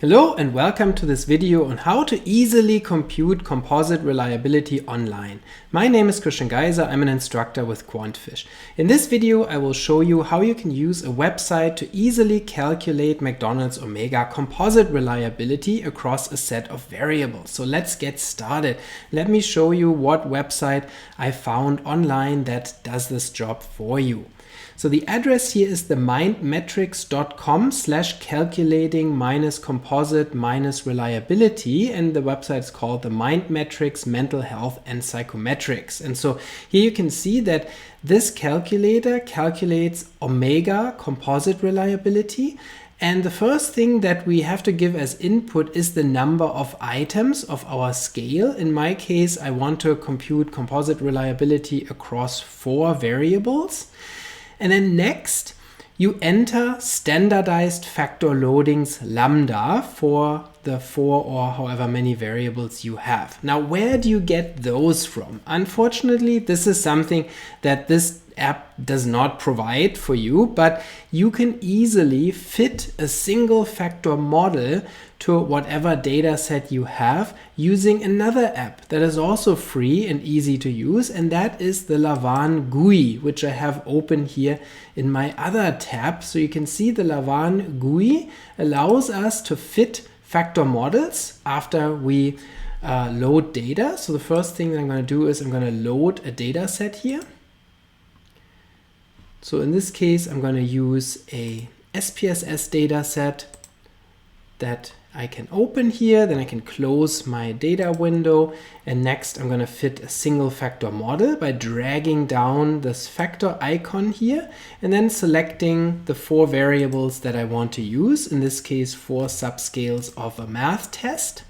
Hello and welcome to this video on how to easily compute composite reliability online. My name is Geiser, I'm an instructor with QuantFish. In this video I will show you how you can use a website to easily calculate McDonald's Omega composite reliability across a set of variables. So let's get started. Let me show you what website I found online that does this job for you. So the address here is the mindmetrics.com/calculating-composite-reliability, and the website is called the MindMetrics Mental Health and Psychometrics. And so here you can see that this calculator calculates Omega composite reliability. And the first thing that we have to give as input is the number of items of our scale. In my case, I want to compute composite reliability across 4 variables. And then next, you enter standardized factor loadings lambda for the 4 or however many variables you have. Now, where do you get those from? Unfortunately, this is something that this app does not provide for you, but you can easily fit a single factor model to whatever data set you have using another app that is also free and easy to use, and that is the Lavaan GUI, which I have open here in my other tab. So you can see the Lavaan GUI allows us to fit factor models after we load data. So the first thing that I'm going to do is I'm going to load a data set here. So in this case, I'm going to use a SPSS data set that I can open here, then I can close my data window, and next I'm going to fit a single factor model by dragging down this factor icon here and then selecting the 4 variables that I want to use, in this case 4 subscales of a math test.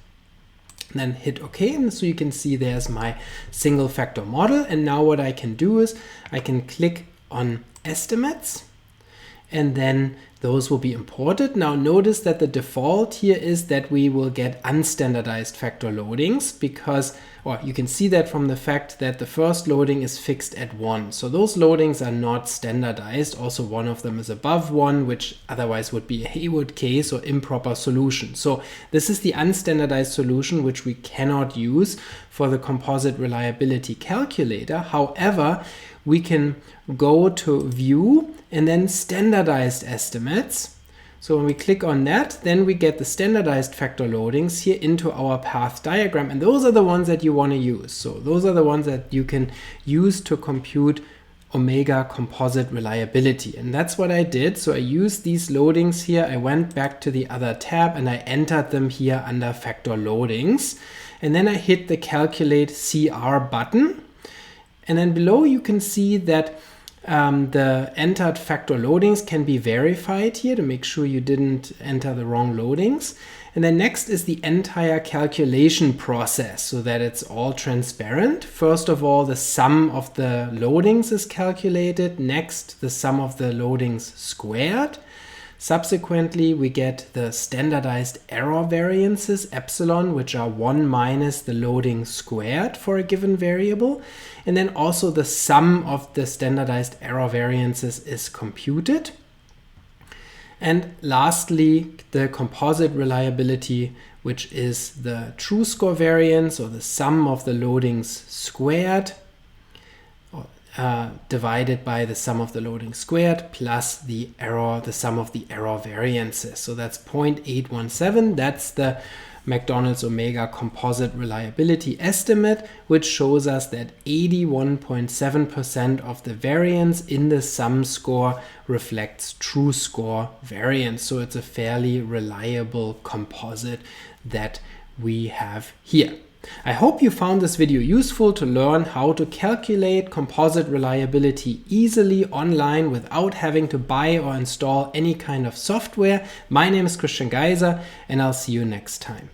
And then hit OK, and so you can see there's my single factor model. And now what I can do is I can click on estimates, and then those will be imported. Now notice that the default here is that we will get unstandardized factor loadings because, or you can see that from the fact that the first loading is fixed at 1. So those loadings are not standardized. Also, one of them is above 1, which otherwise would be a Haywood case or improper solution. So this is the unstandardized solution, which we cannot use for the composite reliability calculator. However, we can go to view and then standardized estimates. So when we click on that, then we get the standardized factor loadings here into our path diagram. And those are the ones that you want to use. So those are the ones that you can use to compute Omega composite reliability. And that's what I did. So I used these loadings here. I went back to the other tab and I entered them here under factor loadings. And then I hit the calculate CR button. And then below you can see that the entered factor loadings can be verified here to make sure you didn't enter the wrong loadings. And then next is the entire calculation process so that it's all transparent. First of all, the sum of the loadings is calculated. Next, the sum of the loadings squared. Subsequently, we get the standardized error variances, epsilon, which are 1 minus the loading squared for a given variable. And then also the sum of the standardized error variances is computed. And lastly, the composite reliability, which is the true score variance or the sum of the loadings squared, divided by the sum of the loading squared plus the sum of the error variances. So that's 0.817. That's the McDonald's Omega composite reliability estimate, which shows us that 81.7% of the variance in the sum score reflects true score variance. So it's a fairly reliable composite that we have here. I hope you found this video useful to learn how to calculate composite reliability easily online without having to buy or install any kind of software. My name is Geiser, and I'll see you next time.